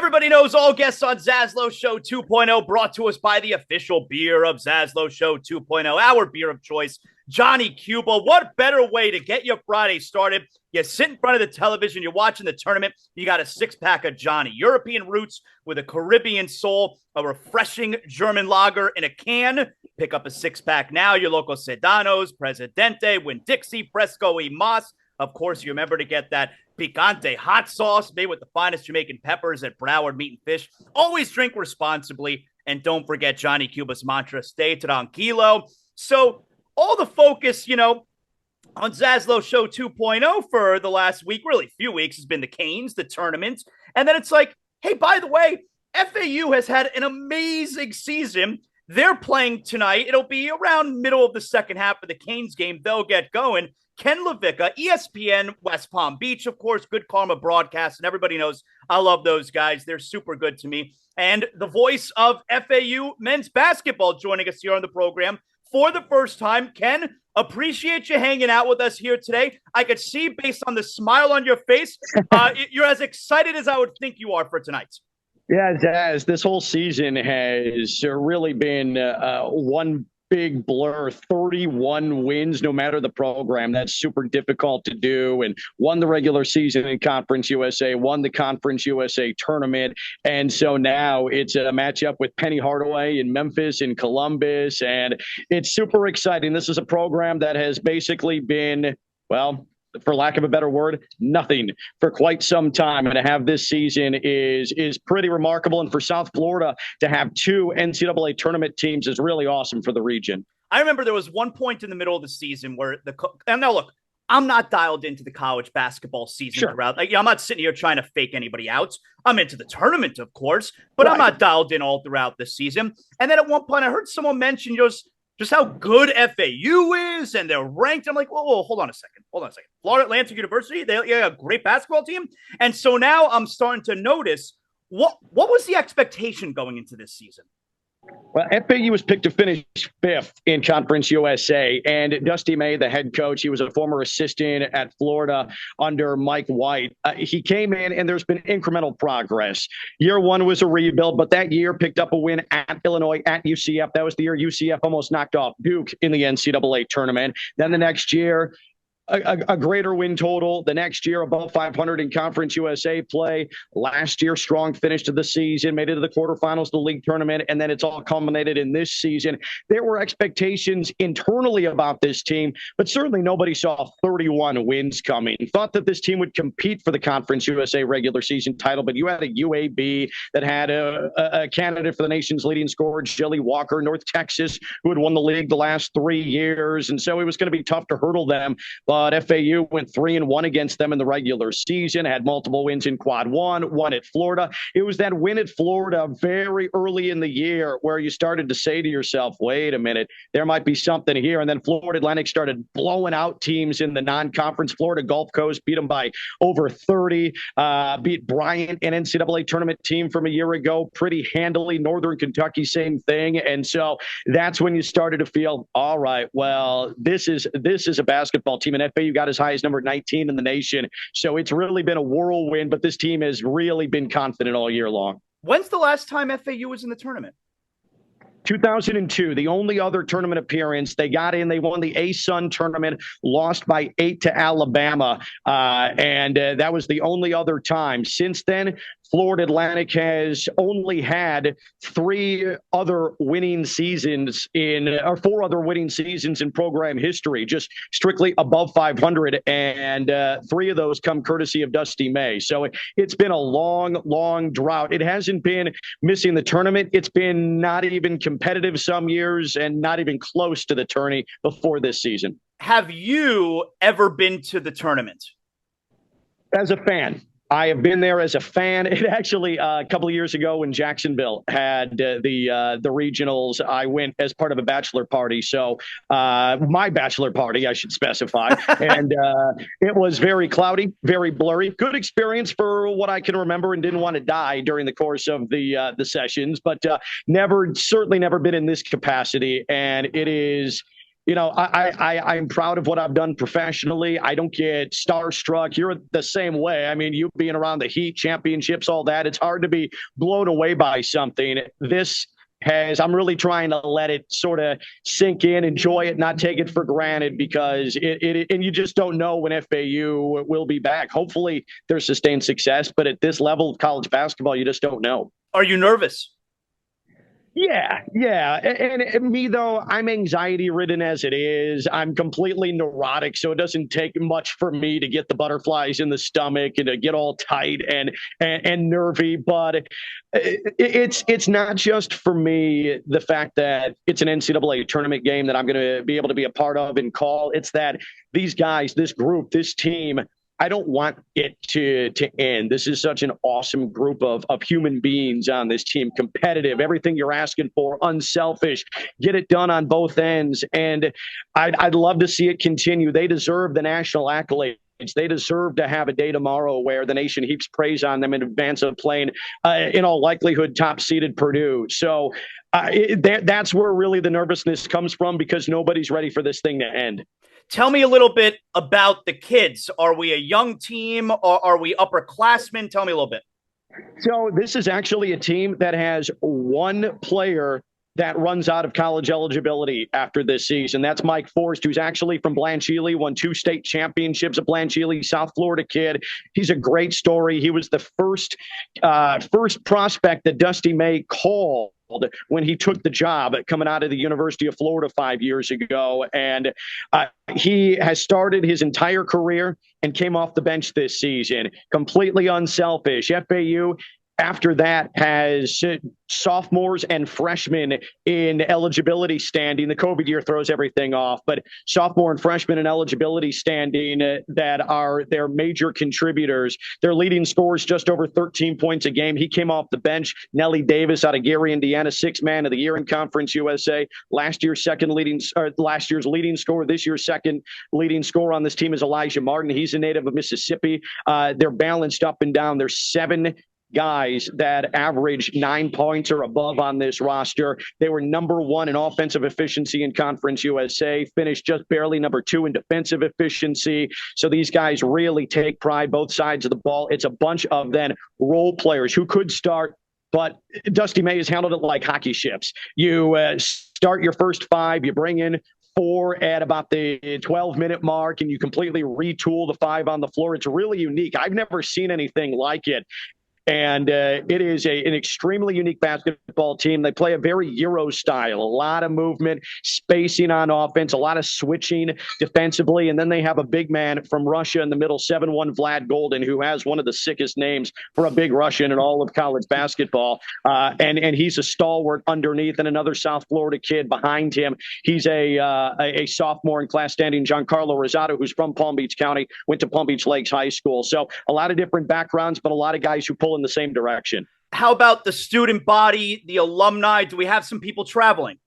Everybody knows all guests on ZASLOW Show 2.0, brought to us by the official beer of ZASLOW Show 2.0, our beer of choice, Johnny Cuba. What better way to get your Friday started? You sit in front of the television, you're watching the tournament, you got a six-pack of Johnny. European roots with a Caribbean soul, a refreshing German lager in a can. Pick up a six-pack now. Your local Sedanos, Presidente, Winn-Dixie, Fresco y Mas. Of course, you remember to get that picante hot sauce made with the finest Jamaican peppers at Broward Meat and Fish. Always drink responsibly. And don't forget Johnny Cuba's mantra, stay tranquilo. So all the focus, on ZASLOW Show 2.0 for the last week, really few weeks, has been the Canes, the tournament. And then it's like, hey, by the way, FAU has had an amazing season. They're playing tonight. It'll be around middle of the second half of the Canes game. They'll get going. Ken LaVicka, ESPN, West Palm Beach, of course, Good Karma broadcast, and everybody knows I love those guys. They're super good to me. And the voice of FAU men's basketball joining us here on the program for the first time. Ken, appreciate you hanging out with us here today. I could see, based on the smile on your face, you're as excited as I would think you are for tonight. Yeah, Daz, this whole season has really been one big blur. 31 wins, no matter the program. That's super difficult to do. And won the regular season in Conference USA, won the Conference USA tournament. And so now it's a matchup with Penny Hardaway in Memphis and Columbus. And it's super exciting. This is a program that has basically been, well, for lack of a better word, nothing for quite some time. And to have this season is pretty remarkable. And for South Florida to have two NCAA tournament teams is really awesome for the region. I remember there was one point in the middle of the season where and now look, I'm not dialed into the college basketball season throughout. I'm not sitting here trying to fake anybody out. I'm into the tournament, of course, but I'm not dialed in all throughout the season. And then at one point I heard someone mention just how good FAU is, and they're ranked. I'm like, whoa, hold on a second. Florida Atlantic University, they have a great basketball team. And so now I'm starting to notice, what was the expectation going into this season? Well, FAU was picked to finish fifth in Conference USA, and Dusty May, the head coach, he was a former assistant at Florida under Mike White. He came in, and there's been incremental progress. Year one was a rebuild, but that year picked up a win at Illinois, at UCF. That was the year UCF almost knocked off Duke in the NCAA tournament. Then the next year, a greater win total. The next year, above 500 in Conference USA play. Last year, strong finish to the season, made it to the quarterfinals of the league tournament, and then it's all culminated in this season. There were expectations internally about this team, but certainly nobody saw 31 wins coming. Thought that this team would compete for the Conference USA regular season title, but you had a UAB that had a candidate for the nation's leading scorer, Jelly Walker, North Texas, who had won the league the last 3 years, and so it was going to be tough to hurdle them. But FAU went 3-1 against them in the regular season, had multiple wins in quad one at Florida. It was that win at Florida very early in the year where you started to say to yourself, wait a minute, there might be something here. And then Florida Atlantic started blowing out teams in the non-conference. Florida Gulf Coast beat them by over 30, beat Bryant, an NCAA tournament team from a year ago, pretty handily. Northern Kentucky, same thing. And so that's when you started to feel, all right, well, this is a basketball team. And FAU got as high as number 19 in the nation. So it's really been a whirlwind, but this team has really been confident all year long. When's the last time FAU was in the tournament? 2002, the only other tournament appearance. They got in, they won the ASUN tournament, lost by 8 to Alabama, and that was the only other time. Since then, Florida Atlantic has only had 4 other winning seasons in program history, just strictly above 500, and 3 of those come courtesy of Dusty May. So it's been a long drought. It hasn't been missing the tournament. It's been not even competitive some years and not even close to the tourney before this season. Have you ever been to the tournament? As a fan. I have been there as a fan. It actually, a couple of years ago when Jacksonville had the regionals, I went as part of a bachelor party. So my bachelor party, I should specify. And it was very cloudy, very blurry. Good experience for what I can remember, and didn't want to die during the course of the sessions. But certainly never been in this capacity. And it is I'm proud of what I've done professionally. I don't get starstruck. You're the same way. I mean, you being around the Heat championships, all that, it's hard to be blown away by something. I'm really trying to let it sort of sink in, enjoy it, not take it for granted, because and you just don't know when FAU will be back. Hopefully there's sustained success, but at this level of college basketball, you just don't know. Are you nervous? Yeah. And me, though, I'm anxiety ridden as it is. I'm completely neurotic, so it doesn't take much for me to get the butterflies in the stomach and to get all tight and nervy. But it's not just for me the fact that it's an NCAA tournament game that I'm going to be able to be a part of and call. It's that these guys, this group, this team, I don't want it to end. This is such an awesome group of human beings on this team, competitive, everything you're asking for, unselfish, get it done on both ends. And I'd love to see it continue. They deserve the national accolades. They deserve to have a day tomorrow where the nation heaps praise on them in advance of playing, in all likelihood, top-seeded Purdue. So that's where really the nervousness comes from, because nobody's ready for this thing to end. Tell me a little bit about the kids. Are we a young team, or are we upperclassmen? Tell me a little bit. So this is actually a team that has one player that runs out of college eligibility after this season. That's Mike Forrest, who's actually from Blanche Ely, won 2 state championships at Blanche Ely, South Florida kid. He's a great story. He was the first prospect that Dusty May called when he took the job coming out of the University of Florida 5 years ago. And he has started his entire career and came off the bench this season, completely unselfish. FAU, after that, has sophomores and freshmen in eligibility standing. The COVID year throws everything off, but sophomore and freshmen in eligibility standing that are their major contributors. Their leading scorers just over 13 points a game. He came off the bench. Nelly Davis out of Gary, Indiana, 6th man of the year in Conference USA. Last year's leading scorer. This year's second leading scorer on this team is Elijah Martin. He's a native of Mississippi. They're balanced up and down. There's 7 guys that average 9 points or above on this roster. They were number 1 in offensive efficiency in Conference USA, finished just barely number 2 in defensive efficiency. So these guys really take pride both sides of the ball. It's a bunch of then role players who could start, but Dusty May has handled it like hockey ships. You start your first 5, you bring in 4 at about the 12-minute mark, and you completely retool the 5 on the floor. It's really unique. I've never seen anything like it. And it is an extremely unique basketball team. They play a very Euro style, a lot of movement, spacing on offense, a lot of switching defensively. And then they have a big man from Russia in the middle, 7'1" Vlad Golden, who has one of the sickest names for a big Russian in all of college basketball. And he's a stalwart underneath, and another South Florida kid behind him. He's a sophomore in class standing, Giancarlo Rosado, who's from Palm Beach County, went to Palm Beach Lakes High School. So a lot of different backgrounds, but a lot of guys who pull in the same direction. How about the student body, the alumni? Do we have some people traveling?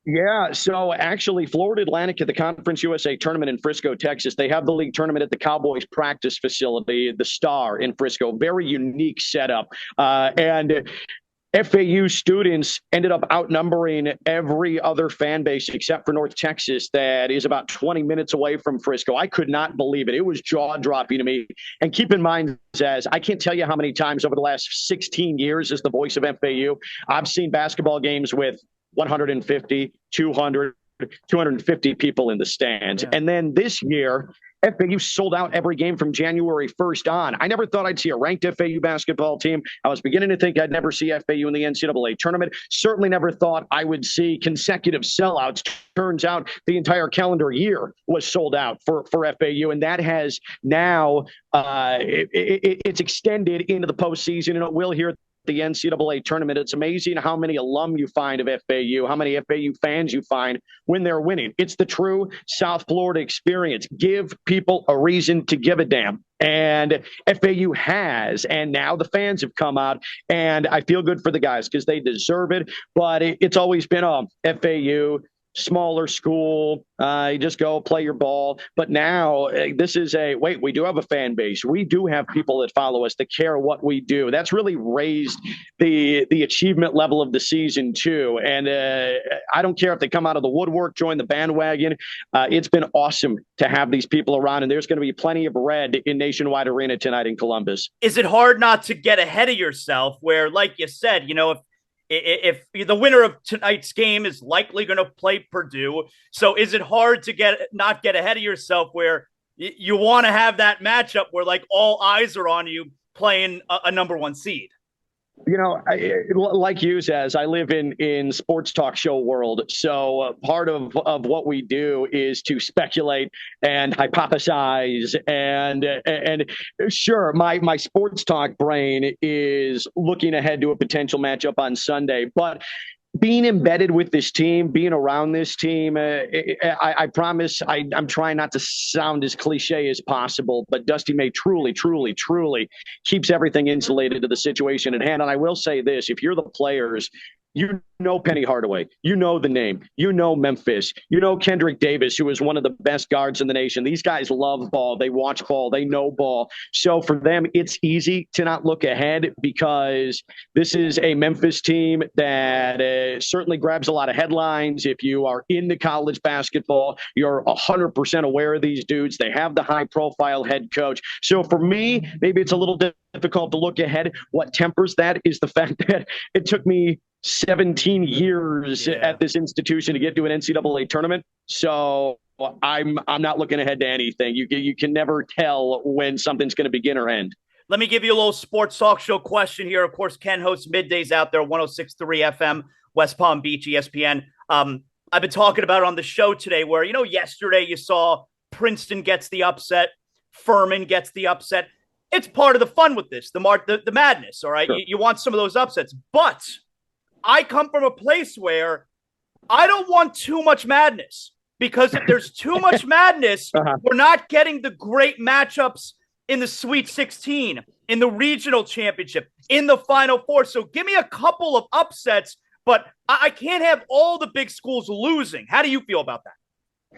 Yeah, so actually Florida Atlantic at the Conference USA tournament in Frisco, Texas. They have the league tournament at the Cowboys practice facility, the Star in Frisco. Very unique setup. And FAU students ended up outnumbering every other fan base except for North Texas that is about 20 minutes away from Frisco. I could not believe it. It was jaw-dropping to me. And keep in mind, Zaz, I can't tell you how many times over the last 16 years as the voice of FAU, I've seen basketball games with 150, 200, 250 people in the stands. Yeah. And then this year, FAU sold out every game from January 1st on. I never thought I'd see a ranked FAU basketball team. I was beginning to think I'd never see FAU in the NCAA tournament. Certainly never thought I would see consecutive sellouts. Turns out the entire calendar year was sold out for FAU, and that has now it's extended into the postseason, and it will here at the NCAA tournament. It's amazing how many alum you find of FAU, how many FAU fans you find when they're winning. It's the true South Florida experience. Give people a reason to give a damn. And FAU has, and now the fans have come out, and I feel good for the guys because they deserve it. But it's always been FAU. smaller school. You just go play your ball. But now this is wait, we do have a fan base. We do have people that follow us, that care what we do. That's really raised the achievement level of the season too. And I don't care if they come out of the woodwork, join the bandwagon. It's been awesome to have these people around, and there's going to be plenty of red in Nationwide Arena tonight in Columbus. Is it hard not to get ahead of yourself where, like you said, if the winner of tonight's game is likely going to play Purdue, so is it hard to not get ahead of yourself where you want to have that matchup where like all eyes are on you playing a number one seed? Like you, Zaz, I live in sports talk show world. So part of what we do is to speculate and hypothesize. And sure, my sports talk brain is looking ahead to a potential matchup on Sunday. But being embedded with this team, being around this team, I promise I'm trying not to sound as cliche as possible, but Dusty May truly keeps everything insulated to the situation at hand. And I will say this, if you're the players, you know Penny Hardaway, you know the name, you know Memphis, you know Kendrick Davis, who is one of the best guards in the nation. These guys love ball, they watch ball, they know ball. So for them, it's easy to not look ahead because this is a Memphis team that certainly grabs a lot of headlines. If you are into college basketball, you're 100% aware of these dudes. They have the high-profile head coach. So for me, maybe it's a little difficult to look ahead. What tempers that is the fact that it took me 17 years at this institution to get to an NCAA tournament. So I'm not looking ahead to anything. You can never tell when something's going to begin or end. Let me give you a little sports talk show question here. Of course, Ken hosts Middays out there, 106.3 FM, West Palm Beach, ESPN. I've been talking about it on the show today where, yesterday you saw Princeton gets the upset, Furman gets the upset. It's part of the fun with this, the madness, all right? Sure. You want some of those upsets. But I come from a place where I don't want too much madness because if there's too much madness, we're not getting the great matchups in the Sweet 16, in the regional championship, in the Final Four. So give me a couple of upsets, but I can't have all the big schools losing. How do you feel about that?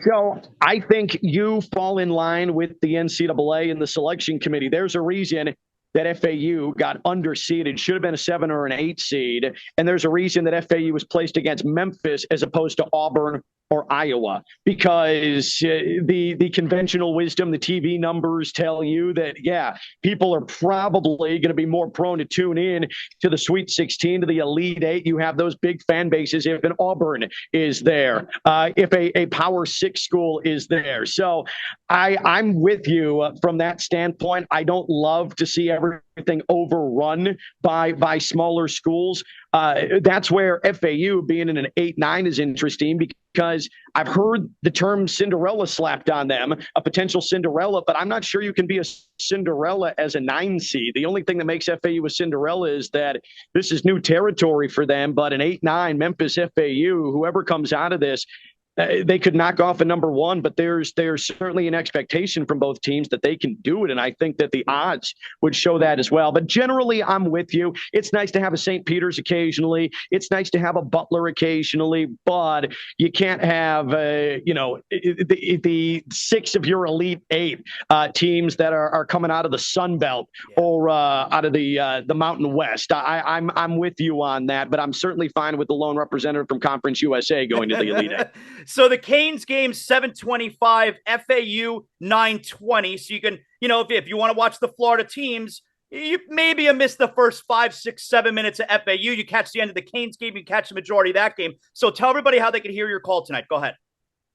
So I think you fall in line with the NCAA and the selection committee. There's a reason that FAU got underseeded, should have been a 7 or an 8 seed. And there's a reason that FAU was placed against Memphis as opposed to Auburn or Iowa, because the conventional wisdom, the TV numbers tell you that, people are probably going to be more prone to tune in to the Sweet 16, to the Elite 8. You have those big fan bases if an Auburn is there, if a Power 6 school is there. So I'm with you from that standpoint. I don't love to see everything overrun by smaller schools. That's where FAU being in an 8-9 is interesting, because I've heard the term Cinderella slapped on them, a potential Cinderella, but I'm not sure you can be a Cinderella as a 9 seed. The only thing that makes FAU a Cinderella is that this is new territory for them, but an 8-9 Memphis FAU, whoever comes out of this, they could knock off a number one, but there's certainly an expectation from both teams that they can do it. And I think that the odds would show that as well. But generally, I'm with you. It's nice to have a St. Peter's occasionally. It's nice to have a Butler occasionally, but you can't have, the 6 of your Elite 8 teams that are coming out of the Sun Belt or out of the Mountain West. I'm with you on that, but I'm certainly fine with the lone representative from Conference USA going to the Elite 8. So the Canes game, 7:25, FAU 9:20. So you can, if you want to watch the Florida teams, you missed the first 5, 6, 7 minutes of FAU. You catch the end of the Canes game, you catch the majority of that game. So tell everybody how they can hear your call tonight. Go ahead.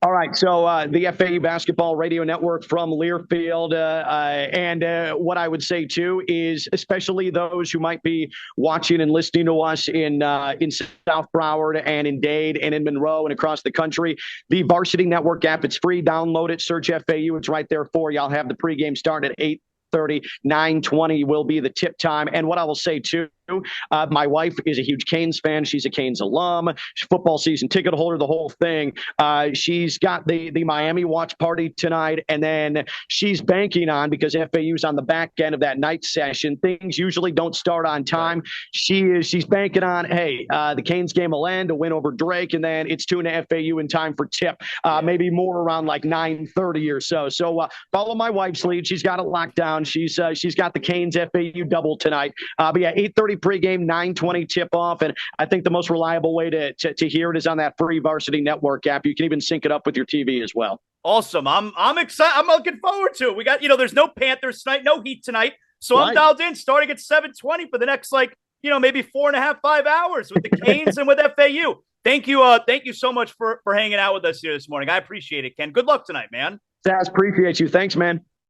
All right, so the FAU Basketball Radio Network from Learfield, and what I would say, too, is especially those who might be watching and listening to us in South Broward and in Dade and in Monroe and across the country, the Varsity Network app, it's free. Download it, search FAU. It's right there for you. I'll have the pregame start at 8:30, 9:20 will be the tip time. And what I will say, too, My wife is a huge Canes fan. She's a Canes alum, football season ticket holder, the whole thing. She's got the Miami watch party tonight, and then she's banking on, because FAU's on the back end of that night session, things usually don't start on time. She's banking on, hey, the Canes game will end, a win over Drake, and then it's tuned to FAU in time for tip, maybe more around like 9:30 or so. So follow my wife's lead. She's got it locked down. She's got the Canes FAU double tonight. But yeah, 8:30 pregame, 9:20 tip off, and I think the most reliable way to hear it is on that free Varsity Network app. You can even sync it up with your TV as well. Awesome. I'm excited. I'm looking forward to it. We got, there's no Panthers tonight, no Heat tonight. So I'm dialed in starting at 7:20 for the next, maybe 4.5, 5 hours with the Canes and with FAU. Thank you so much for hanging out with us here this morning. I appreciate it, Ken. Good luck tonight, man. Zaz, appreciate you. Thanks, man.